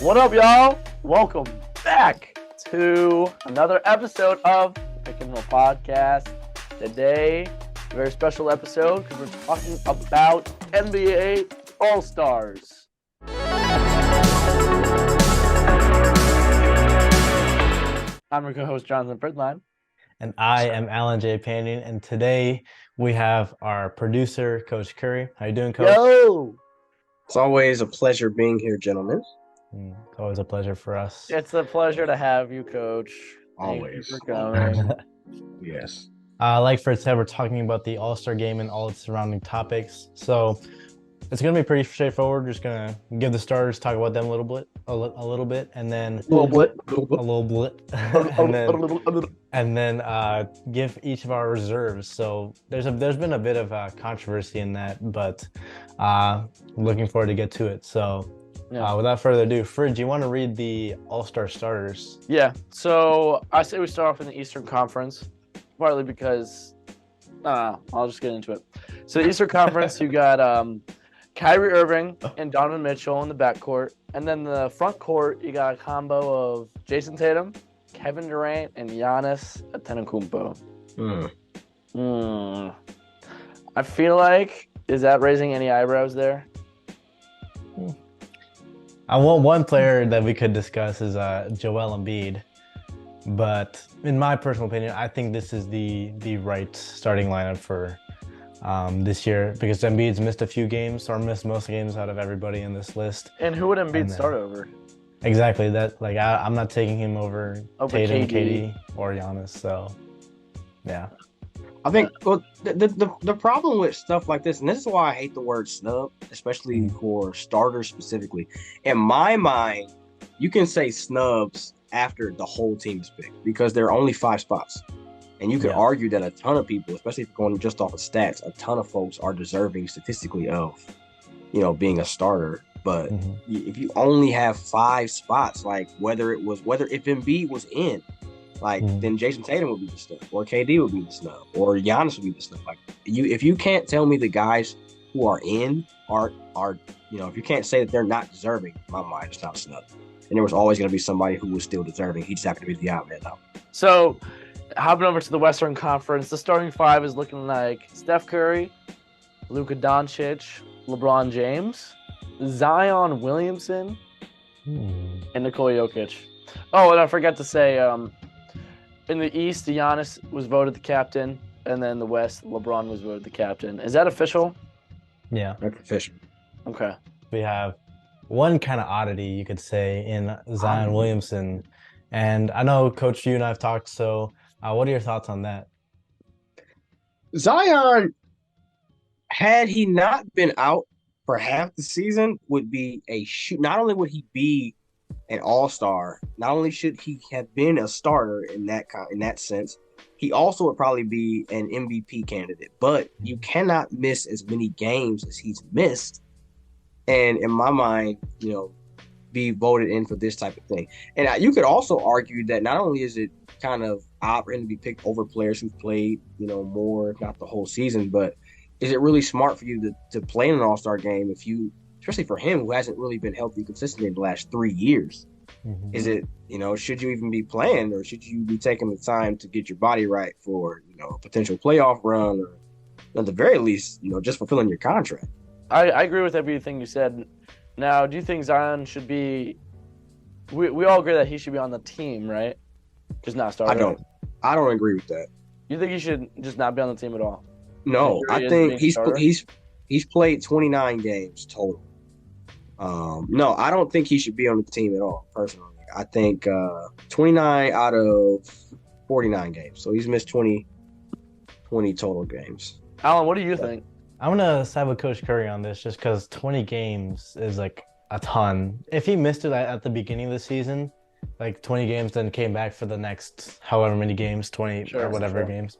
What up, y'all? Welcome back to another episode of the Pick and Roll Podcast. Today, a very special episode because we're talking about NBA All-Stars. I'm your co-host, Jonathan Frid. And I am Alan J. Panning, and today we have our producer, Coach Curry. How you doing, Coach? Yo! It's always a pleasure being here, gentlemen. It's always a pleasure for us. It's a pleasure to have you, Coach. Always. Thank you for coming. Yes. Like Fred said, we're talking about the All-Star game and all its surrounding topics. So it's going to be pretty straightforward. Just going to give the starters, talk about them a little bit, and then and then give each of our reserves. So there's been a bit of controversy in that, but looking forward to get to it. So without further ado, Frid, do you want to read the All-Star starters? Yeah. So I say we start off in the Eastern Conference, partly because I'll just get into it. So the Eastern Conference, you got Kyrie Irving and Donovan Mitchell in the backcourt. And then the front court, you got a combo of Jason Tatum, Kevin Durant, and Giannis Antetokounmpo. I feel like, is that raising any eyebrows there? I want one player that we could discuss is Joel Embiid. But in my personal opinion, I think this is the right starting lineup for this year because Embiid's missed a few games or missed most games out of everybody in this list. And who would Embiid start over? Exactly. That I'm not taking him over Tatum, KD, or Giannis. So, yeah. I think the problem with stuff like this, and this is why I hate the word snub, especially for starters specifically. In my mind, you can say snubs after the whole team is picked because there are only 5 spots. And you could argue that a ton of people, especially if you're going just off of stats, a ton of folks are deserving statistically of, being a starter. But if you only have 5 spots, like if Embiid was in, then Jason Tatum would be the snub, or KD would be the snub, or Giannis would be the snub. Like if you can't tell me the guys who are in are if you can't say that they're not deserving, in my mind, it's not a snub. And there was always going to be somebody who was still deserving. He just happened to be the odd man out. So, hopping over to the Western Conference, the starting 5 is looking like Steph Curry, Luka Doncic, LeBron James, Zion Williamson, and Nikola Jokic. Oh, and I forgot to say, in the East, Giannis was voted the captain, and then the West, LeBron was voted the captain. Is that official? Yeah. That's official. Okay. We have one kind of oddity, you could say, in Zion Williamson. And I know, Coach, you and I have talked, so what are your thoughts on that? Zion, had he not been out for half the season, would be not only would he be an all-star, not only should he have been a starter in that sense, he also would probably be an MVP candidate. But you cannot miss as many games as he's missed, and in my mind, be voted in for this type of thing. And you could also argue that not only is it kind of odd for him to be picked over players who've played, more, if not the whole season, but is it really smart for you to play in an all-star game especially for him who hasn't really been healthy consistently in the last 3 years? Is it, should you even be playing, or should you be taking the time to get your body right for, a potential playoff run, or at the very least, just fulfilling your contract? I agree with everything you said. Now, do you think Zion should be – we all agree that he should be on the team, right? Just not starting. I don't agree with that. You think he should just not be on the team at all? No, I think he's played 29 games total. No, I don't think he should be on the team at all, personally. I think 29 out of 49 games. So he's missed 20 total games. Alan, what do you think? I'm going to side with Coach Curry on this just because 20 games is like a ton. If he missed it at the beginning of the season, like 20 games, then came back for the next however many games, 20 or whatever games,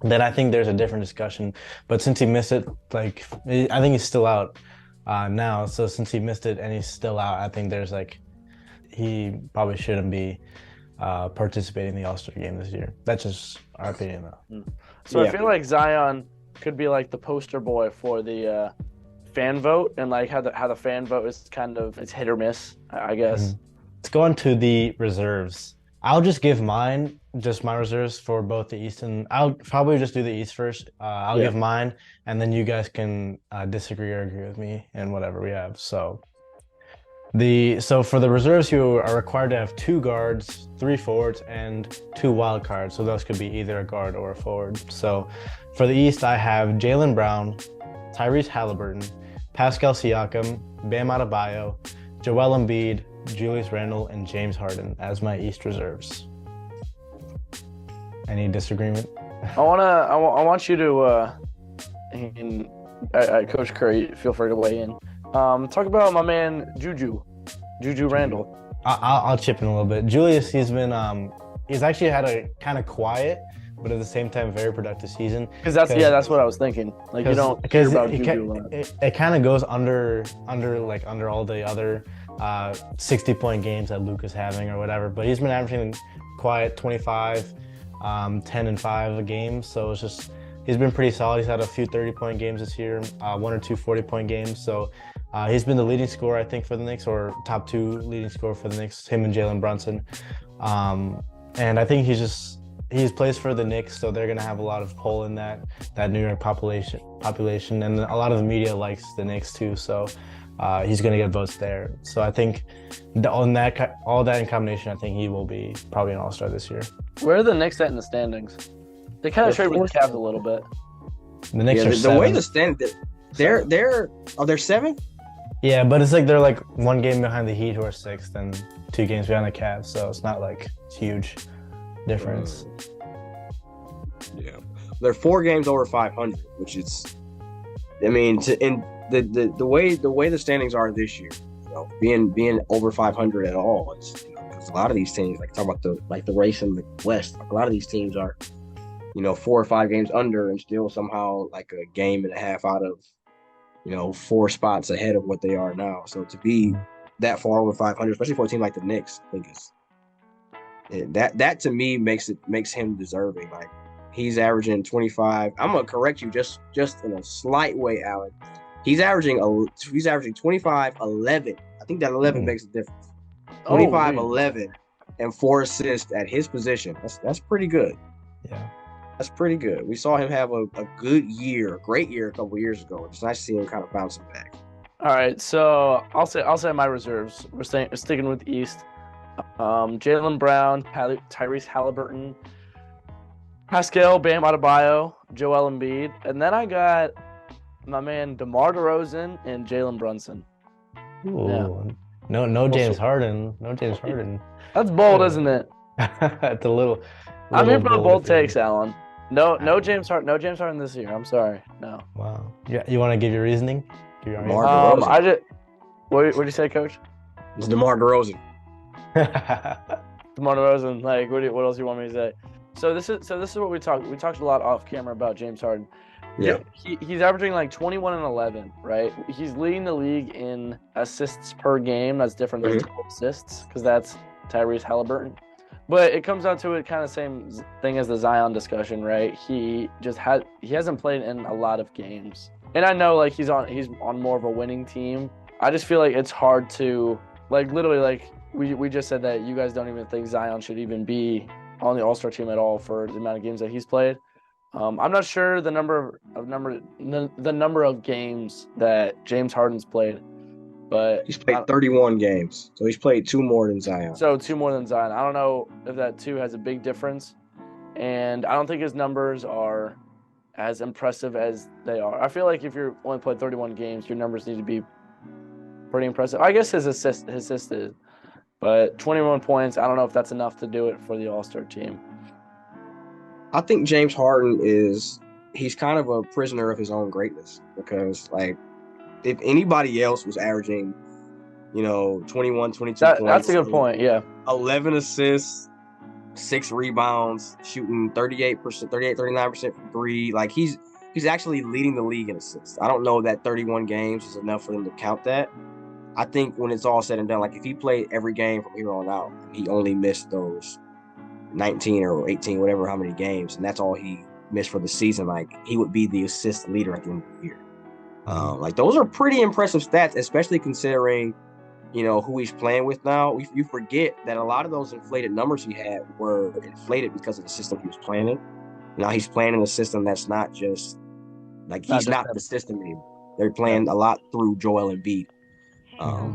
then I think there's a different discussion. But since he missed it, I think he's still out now. So since he missed it and he's still out, I think there's he probably shouldn't be participating in the All-Star game this year. That's just our opinion, though. So I feel like Zion could be like the poster boy for the fan vote and like how the fan vote is kind of it's hit or miss, I guess. Mhm. Let's go on to the reserves. I'll just give just my reserves for both the East and I'll probably just do the East first. I'll Yeah. give mine, and then you guys can disagree or agree with me and whatever we have. So for the reserves, you are required to have 2 guards, 3 forwards, and 2 wild cards. So those could be either a guard or a forward. So for the East, I have Jaylen Brown, Tyrese Halliburton, Pascal Siakam, Bam Adebayo, Joel Embiid, Julius Randle, and James Harden as my East reserves. Any disagreement? I want you to and Coach Curry, feel free to weigh in. Talk about my man Juju Randle. I'll chip in a little bit. Julius, he's actually had a kind of quiet, but at the same time very productive season. Because that's what I was thinking. Like you don't hear about Juju a lot. It kind of goes under all the other 60-point games that Luke is having or whatever. But he's been averaging quiet 25, 10 and 5 a game. So it's just he's been pretty solid. He's had a few 30-point games this year, 1 or 2 40-point games. So he's been the leading scorer, I think, for the Knicks, or top 2 leading scorer for the Knicks, him and Jalen Brunson. And I think he plays for the Knicks, so they're gonna have a lot of pull in that New York population, and a lot of the media likes the Knicks too. So he's gonna get votes there. So I think all that in combination, I think he will be probably an All-Star this year. Where are the Knicks at in the standings? They kind of trade with the Cavs a little bit. The Knicks are the 7. way the standings, they're 7th. Yeah, but it's like they're like 1 game behind the Heat, who are 6th, and 2 games behind the Cavs. So it's not like huge difference. Yeah, they're 4 games over 500, which is, I mean, the way the standings are this year, being over 500 at all, it's because a lot of these teams, like talking about the race in the West, like a lot of these teams are, 4 or 5 games under and still somehow like a game and a half out of, 4 spots ahead of what they are now. So to be that far over 500, especially for a team like the Knicks, I think that to me makes him deserving. Like he's averaging 25. I'm gonna correct you just in a slight way, Alan. He's averaging 25, 11. I think that 11 makes a difference. 25, 11, and 4 assists at his position. That's pretty good. Yeah. That's pretty good. We saw him have a great year a couple years ago. It's nice to see him kind of bouncing back. All right, so I'll say my reserves. We're sticking with the East. Jaylen Brown, Tyrese Halliburton, Pascal Bam Adebayo, Joel Embiid, and then I got my man DeMar DeRozan and Jalen Brunson. Ooh, yeah. No James Harden. No James Harden. That's bold, isn't it? It's a little. I'm here for the bold takes, Alan. No James Harden this year. I'm sorry. No. Wow. Yeah, you want to give your reasoning? What'd you say, Coach? It's DeMar DeRozan. DeMar DeRozan. Like, what else do you want me to say? So this is what we talked. We talked a lot off camera about James Harden. Yeah. He's averaging like 21 and 11, right? He's leading the league in assists per game. That's different than total assists because that's Tyrese Halliburton. But it comes down to it kind of same thing as the Zion discussion, right? He hasn't played in a lot of games. And I know like he's on more of a winning team. I just feel like it's hard to like literally like we just said that you guys don't even think Zion should even be on the All-Star team at all for the amount of games that he's played. I'm not sure the number of games that James Harden's played, but he's played 31 games, so he's played 2 more than Zion. So 2 more than Zion. I don't know if that 2 has a big difference, and I don't think his numbers are as impressive as they are. I feel like if you're only played 31 games, your numbers need to be pretty impressive. I guess his assist is, but 21 points. I don't know if that's enough to do it for the All-Star team. I think James Harden he's kind of a prisoner of his own greatness because, like, if anybody else was averaging, 21, 22 points. That's a good point, yeah. 11 assists, 6 rebounds, shooting 39% from 3. Like, he's actually leading the league in assists. I don't know that 31 games is enough for them to count that. I think when it's all said and done, like, if he played every game from here on out, he only missed those 19 or 18, whatever, how many games, and that's all he missed for the season, like, he would be the assist leader at the end of the year. Like those are pretty impressive stats, especially considering, who he's playing with now. You forget that a lot of those inflated numbers he had were inflated because of the system he was playing in. Now he's playing in a system that's not just like he's not the system anymore. They're playing a lot through Joel Embiid.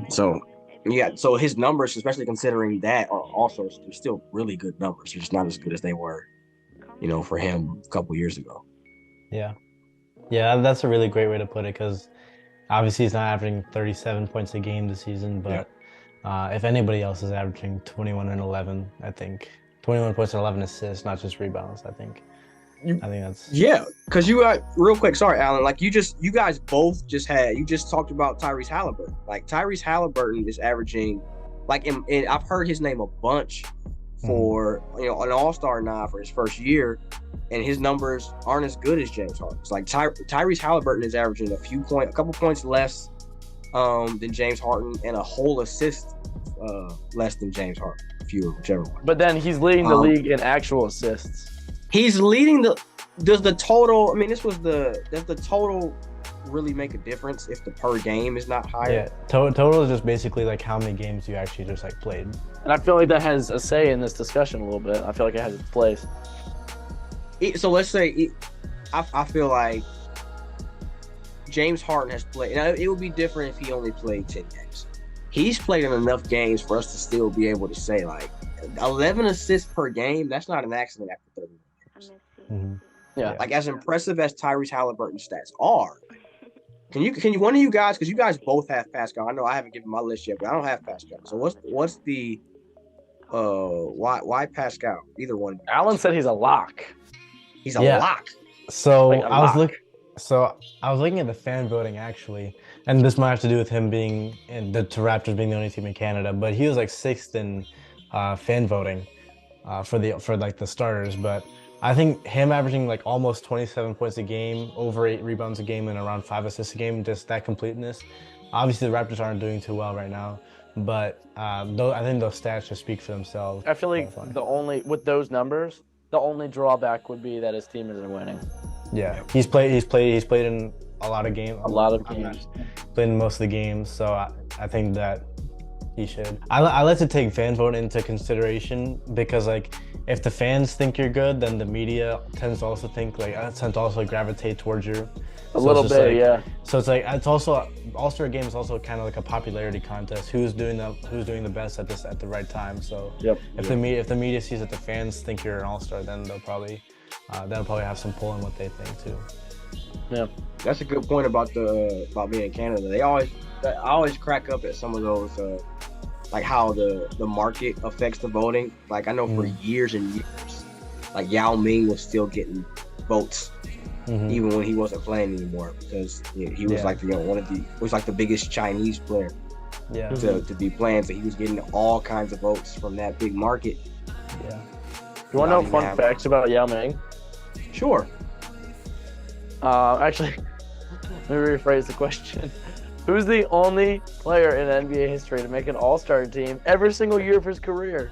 So his numbers, especially considering that, are also still really good numbers. They're just not as good as they were, for him a couple years ago. Yeah. Yeah, that's a really great way to put it because obviously he's not averaging 37 points a game this season, but if anybody else is averaging 21 and 11, I think 21 points and 11 assists, not just rebounds, I think that's because you got real quick. Sorry, Alan. Like you guys both just talked about Tyrese Halliburton. Like Tyrese Halliburton is averaging, like, and I've heard his name a bunch for an All-Star nod for his first year, and his numbers aren't as good as James Harden. It's like Tyrese Halliburton is averaging a couple points less than James Harden, and a whole assist less than James Harden, whichever one. But then he's leading the league in actual assists. He's leading does the total, does the total really make a difference if the per game is not higher? Yeah, total is just basically like how many games you actually just like played. And I feel like that has a say in this discussion a little bit. I feel like it has its place. So let's say, I feel like James Harden has played, and it would be different if he only played 10 games. He's played in enough games for us to still be able to say, like, 11 assists per game, that's not an accident after 30 games. Yeah. Like, as impressive as Tyrese Halliburton's stats are, can you one of you guys, because you guys both have Pascal. I know I haven't given my list yet, but I don't have Pascal. So what's the why Pascal? Either one. Alan said he's a lock. He's a lock. So I was looking at the fan voting actually, and this might have to do with him being in the Raptors being the only team in Canada, but he was like 6th in fan voting for the starters. But I think him averaging like almost 27 points a game, over 8 rebounds a game, and around 5 assists a game, just that completeness. Obviously, the Raptors aren't doing too well right now, but I think those stats just speak for themselves. I feel like with those numbers, the only drawback would be that his team isn't winning. Yeah, he's played in a lot of games. Played in most of the games, so I think that he should. I like to take fan vote into consideration because, like, if the fans think you're good, then the media tends to also think gravitate towards you. A little bit, yeah. So it's like All-Star game is also kind of like a popularity contest. Who's doing the best at the right time. So if the media sees that the fans think you're an All-Star, then they'll probably have some pull in what they think too. Yeah, that's a good point about being in Canada. I always crack up at some of those. Like how the market affects the voting. Like I know for years and years, like Yao Ming was still getting votes, even when he wasn't playing anymore, because he was like the biggest Chinese player to be playing. So he was getting all kinds of votes from that big market. Yeah. You want to know fun facts about Yao Ming? Sure. Actually, let me rephrase the question. Who's the only player in NBA history to make an All-Star team every single year of his career?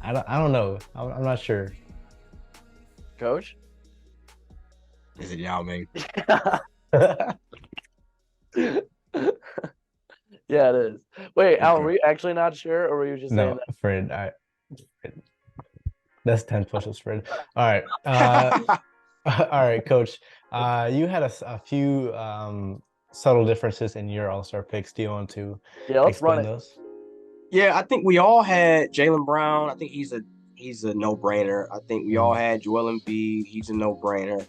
I don't know. I'm not sure. Coach? Is it Yao Ming? Yeah, it is. Wait, Alan, were you actually not sure, or were you just saying that? Frid. That's 10 pushes, Frid. All right. All right, Coach. You had a few subtle differences in your All-Star picks. Do you want to let's run those? Yeah, I think we all had Jaylen Brown. I think he's a no-brainer. I think we all had Joel Embiid. He's a no-brainer.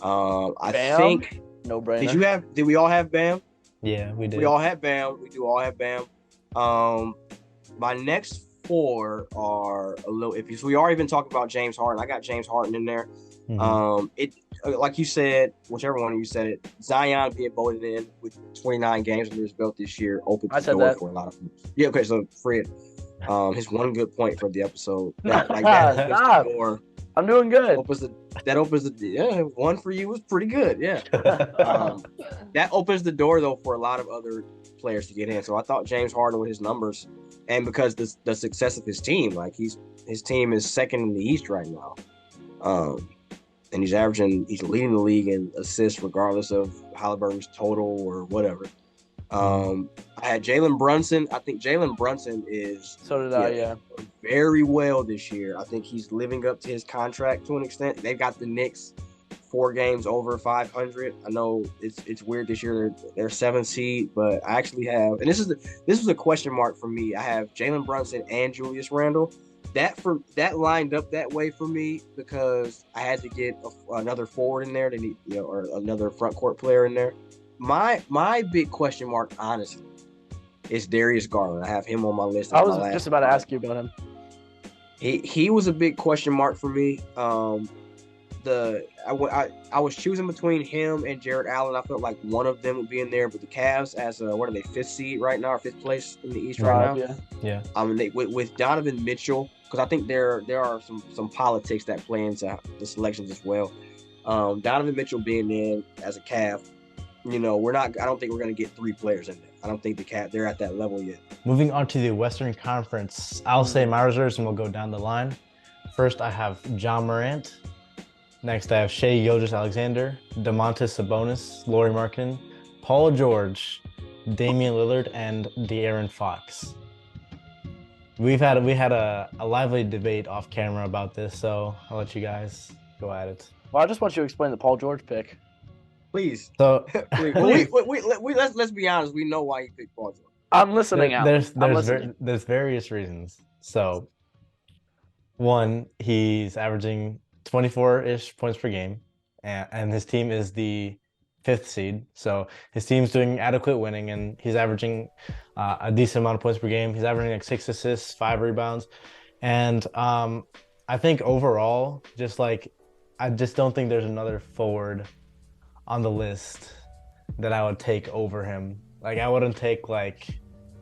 I think no-brainer. Did we all have Bam? Yeah, we did. We all had Bam. We do all have Bam. My next 4 are a little iffy. So we are even talking about James Harden. I got James Harden in there. It like you said, whichever one of you said it, Zion being voted in with 29 games under his belt this year opens the door for a lot of people. Yeah, okay, so Frid, his one good point from the episode. That Stop. The door. I'm doing good. That opens the one for you was pretty good. Yeah. That opens the door though for a lot of other players to get in. So I thought James Harden with his numbers and because the success of his team, like his team is second in the East right now. and he's leading the league in assists regardless of Halliburton's total or whatever. I had Jalen Brunson. I think Jalen Brunson is So did I, yeah. very well this year. I think he's living up to his contract to an extent. They've got the Knicks 4 games over 500. I know it's weird this year. They're 7th seed, but I actually have, and this was a question mark for me. I have Jalen Brunson and Julius Randle. That lined up that way for me because I had to get another forward in there. They need, or another front court player in there. My big question mark, honestly, is Darius Garland. I have him on my list. I was just about to ask you about him. He was a big question mark for me. I was choosing between him and Jared Allen. I felt like one of them would be in there, but the Cavs, as what are they, 5th seed right now, or 5th place in the East right now? Yeah. With Donovan Mitchell, because I think there are some politics that play into the selections as well. Donovan Mitchell being in as a Cav, I don't think we're going to get 3 players in there. I don't think they're at that level yet. Moving on to the Western Conference, I'll say my reserves and we'll go down the line. First, I have John Morant. Next, I have Shai Gilgeous-Alexander, Domantas Sabonis, Lauri Markkanen, Paul George, Damian Lillard, and De'Aaron Fox. We had a lively debate off camera about this, so I'll let you guys go at it. Well, I just want you to explain the Paul George pick. Please. So, let's be honest. We know why you picked Paul George. I'm listening out. There's various reasons. So, one, he's averaging 24-ish points per game, and his team is the 5th seed. So his team's doing adequate winning, and he's averaging a decent amount of points per game. He's averaging like 6 assists, 5 rebounds, and I think overall, I just don't think there's another forward on the list that I would take over him. Like I wouldn't take like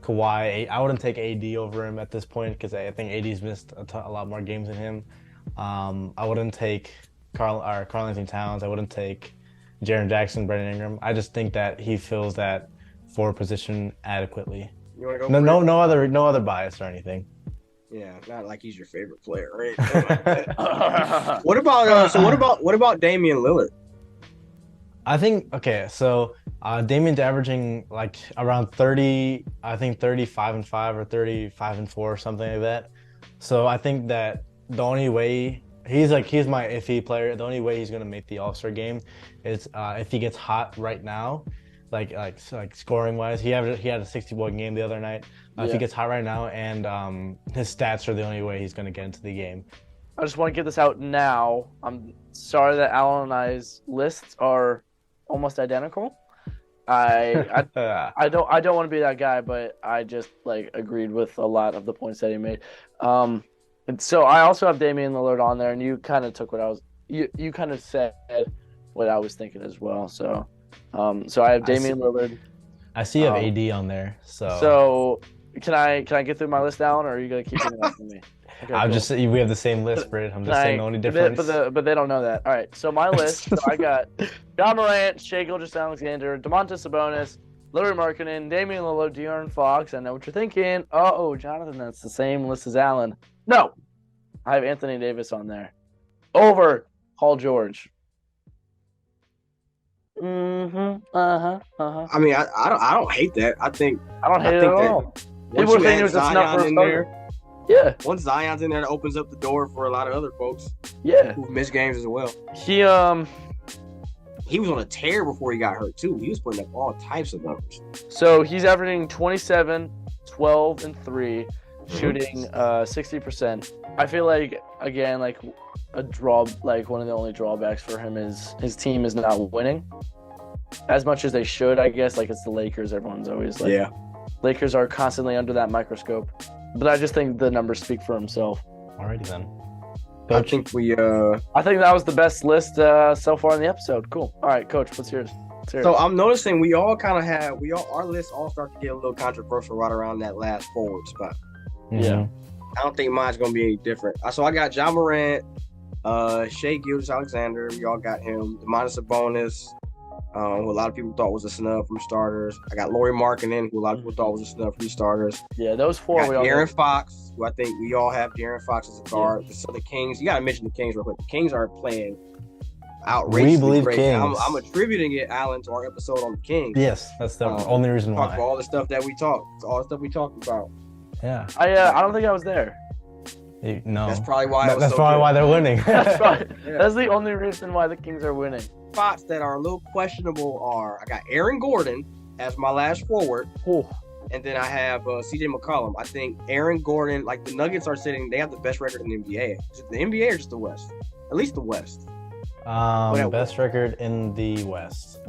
Kawhi. I wouldn't take AD over him at this point because I think AD's missed a lot more games than him. I wouldn't take Karl Anthony Towns. I wouldn't take Jaren Jackson, Brandon Ingram. I just think that he fills that forward position adequately. You want to go? No other bias or anything. Yeah, not like he's your favorite player, right? What about Damian Lillard? I think so Damian's averaging like around 30, I think 35-5 or 35-4, something like that. So I think that the only way he's my iffy player, the only way he's gonna make the All-Star game is if he gets hot right now, like scoring wise. He had a 60-point game the other night. If he gets hot right now, and his stats are the only way he's gonna get into the game. I just want to get this out now. I'm sorry that Alan and I's lists are almost identical. I don't want to be that guy, but I just agreed with a lot of the points that he made. And so I also have Damian Lillard on there, and you kind of took what I was you kind of said what I was thinking as well. So I have Damian Lillard. I see you have AD on there. So can I get through my list, Alan, or are you gonna keep it up for me? Okay, we have the same list, Frid. I'm just saying the only difference. But they don't know that. All right, so my list. So I got John Morant, Shai Gilgeous-Alexander, Domantas Sabonis, Lauri Markkanen, Damian Lillard, De'Aaron Fox. I know what you're thinking. Oh, Jonathan, that's the same list as Alan. No, I have Anthony Davis on there over Paul George. I mean, I don't hate that. I don't hate it at all. People think it was a snub for a starter. Yeah. Once Zion's in there, it opens up the door for a lot of other folks. Yeah. Who've missed games as well. He was on a tear before he got hurt too. He was putting up all types of numbers. So he's averaging 27, 12, and 3, shooting 60%. I feel like again, a draw, one of the only drawbacks for him is his team is not winning as much as they should. I guess it's the Lakers. Everyone's always Lakers are constantly under that microscope. But I just think the numbers speak for himself. Alrighty then. Coach, I think that was the best list so far in the episode. Cool. All right, Coach, what's yours? So I'm noticing we all kind of have our lists all start to get a little controversial right around that last forward spot. Yeah. I don't think mine's gonna be any different. So I got John Morant, Shai Gilgeous-Alexander. We all got him. Domantas Sabonis, who a lot of people thought was a snub from starters. I got Lauri Markkanen, who a lot of people thought was a snub from starters. Yeah, those four. I got De'Aaron Fox, who I think we all have De'Aaron Fox as a guard. Yeah. So the Kings, you got to mention the Kings real quick. The Kings are playing outrageously believe great. Kings. I'm attributing it, Alan, to our episode on the Kings. Yes, that's the only reason Talk why. about all the stuff that we talked. All the stuff we talked about. Yeah. I don't think I was there. No. That's probably why. That's probably why they're winning. That's the only reason why the Kings are winning. Spots that are a little questionable are I got Aaron Gordon as my last forward. Ooh. And then I have CJ McCollum. I think Aaron Gordon, like the Nuggets are sitting, they have the best record in the NBA. Is it the NBA or just the West? At least the West. Best record in the West.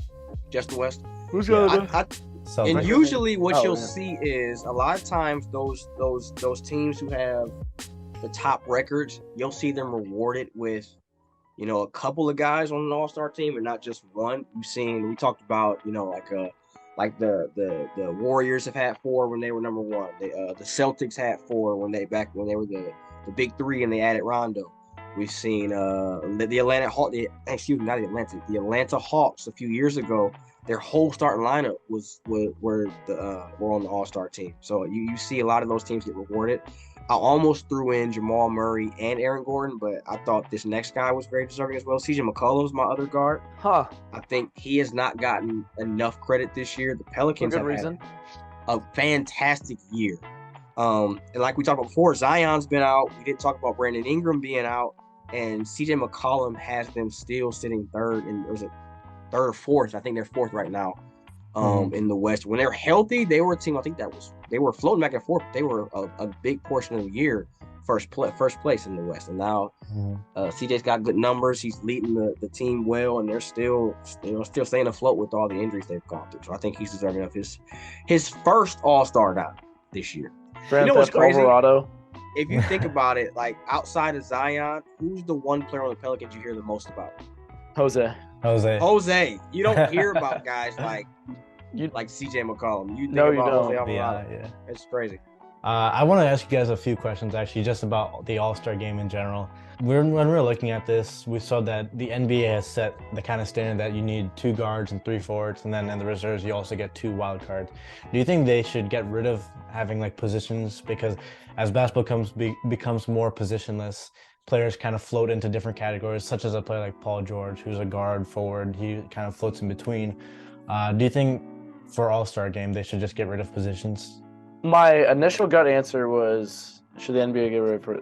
Just the West. Who's And usually what you'll see is a lot of times those teams who have the top records, you'll see them rewarded with, a couple of guys on an all-star team and not just one. We talked about, like the Warriors have had 4 when they were number 1. The Celtics had 4 when they were the big 3 and they added Rondo. We've seen the Atlanta Hawks a few years ago. Their whole starting lineup were on the All-Star team. So you see a lot of those teams get rewarded. I almost threw in Jamal Murray and Aaron Gordon, but I thought this next guy was very deserving as well. CJ McCollum's my other guard. Huh. I think he has not gotten enough credit this year. The Pelicans have had a fantastic year. And like we talked about before, Zion's been out. We didn't talk about Brandon Ingram being out. And CJ McCollum has them still sitting third, and was it third or fourth? I think they're fourth right now in the West. When they're healthy, they were a team, I think they were floating back and forth. They were a big portion of the year first place in the West. And now CJ's got good numbers. He's leading the team well, and they're still staying afloat with all the injuries they've gone through. So I think he's deserving of his first All-Star now this year. Grand Theft Colorado. If you think about it, like outside of Zion, who's the one player on the Pelicans you hear the most about? Jose. You don't hear about guys like CJ McCollum. You think about Jose Alvarado. Yeah. It's crazy. I want to ask you guys a few questions, actually, just about the All-Star game in general. When we were looking at this, we saw that the NBA has set the kind of standard that you need 2 guards and 3 forwards, and then in the reserves, you also get 2 wild cards. Do you think they should get rid of having like positions? Because as basketball becomes more positionless, players kind of float into different categories, such as a player like Paul George, who's a guard, forward. He kind of floats in between. Do you think for All-Star game, they should just get rid of positions? My initial gut answer was, should the NBA get rid of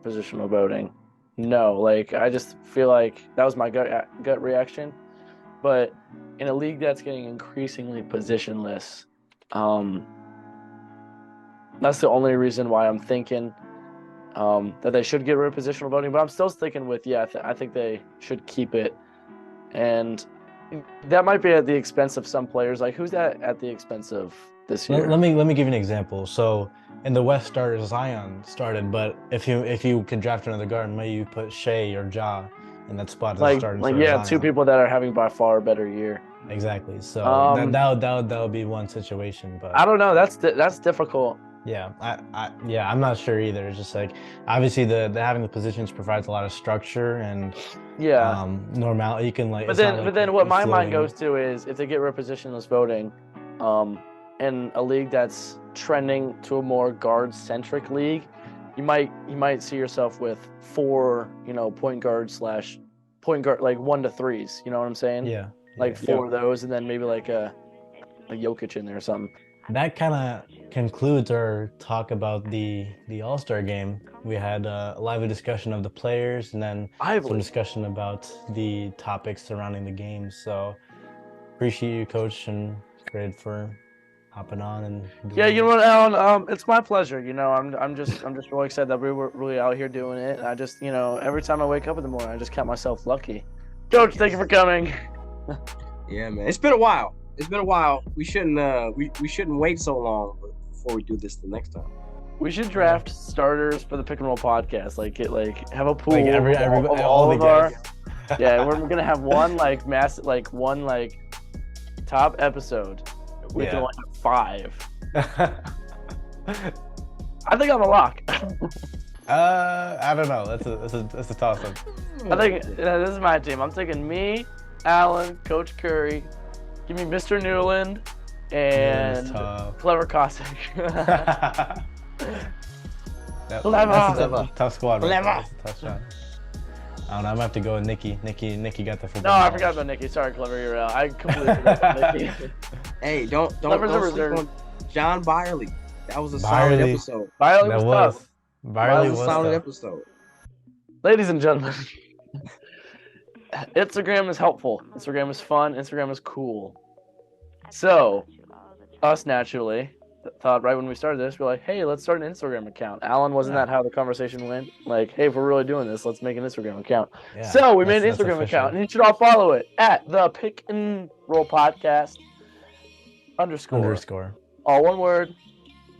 positional voting? No, I just feel like that was my gut reaction. But in a league that's getting increasingly positionless, that's the only reason why I'm thinking that they should get rid of positional voting. But I'm still sticking with, I think they should keep it. And that might be at the expense of some players. Like, who's that at the expense of this year? Let me give you an example. So in the West starters, Zion started, but if you could draft another guard, maybe you put Shea or Ja in that spot as starting. Zion. 2 people that are having by far a better year. Exactly. So that would be one situation, but I don't know. That's difficult. Yeah, I'm not sure either. It's just like, obviously the having the positions provides a lot of structure and normal. You can But then what my mind goes to is, if they get rid of positionless voting, in a league that's trending to a more guard-centric league, you might see yourself with 4, point guard, like 1 to 3s. You know what I'm saying? Yeah. 4 of those, and then maybe like a Jokic in there or something. That kind of concludes our talk about the All-Star game. We had a lively discussion of the players, and then some discussion about the topics surrounding the game. So appreciate you, Coach and Frid, for hopping on and you know what, Alan? It's my pleasure. I'm just really excited that we were really out here doing it. I just, every time I wake up in the morning, I just count myself lucky. Coach, thank you for coming. Yeah, man. It's been a while. We shouldn't wait so long before we do this the next time. We should draft starters for the Pick and Roll podcast. Have a pool of all of our. Yeah, we're gonna have one top episode. We can only have 5. I think I'm a lock. I don't know. That's a toss-up. I think this is my team. I'm taking me, Alan, Coach Curry. Give me Mr. Newland and Clever Cossack. That's a tough squad. Clever. Tough shot. I don't know. I might have to go with Nikki. Nikki got the No, football. I knowledge. forgot about Nikki. Sorry, Clever, you're out. I completely forgot about Nikki. Hey, don't Clever's a sleep reserve. on John Byerly. That was a solid Byerly. episode. Byerly That was was. tough. Byerly That was a solid tough. episode. Ladies and gentlemen, Instagram is helpful. Instagram is fun. Instagram is cool. So, us naturally thought right when we started this, we're like, hey, let's start an Instagram account. Alan, wasn't Yeah. that how the conversation went? Like, hey, if we're really doing this, let's make an Instagram account. Yeah, So we made an that's Instagram official. account, and you should all follow it at the Pick and Roll Podcast _. All one word.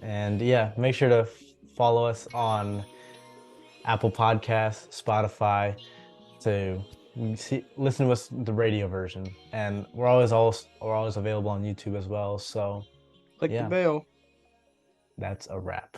And yeah, make sure to follow us on Apple Podcasts, Spotify, to listen to us the radio version. And we're always available on YouTube as well. So Click yeah. the bell. That's a wrap.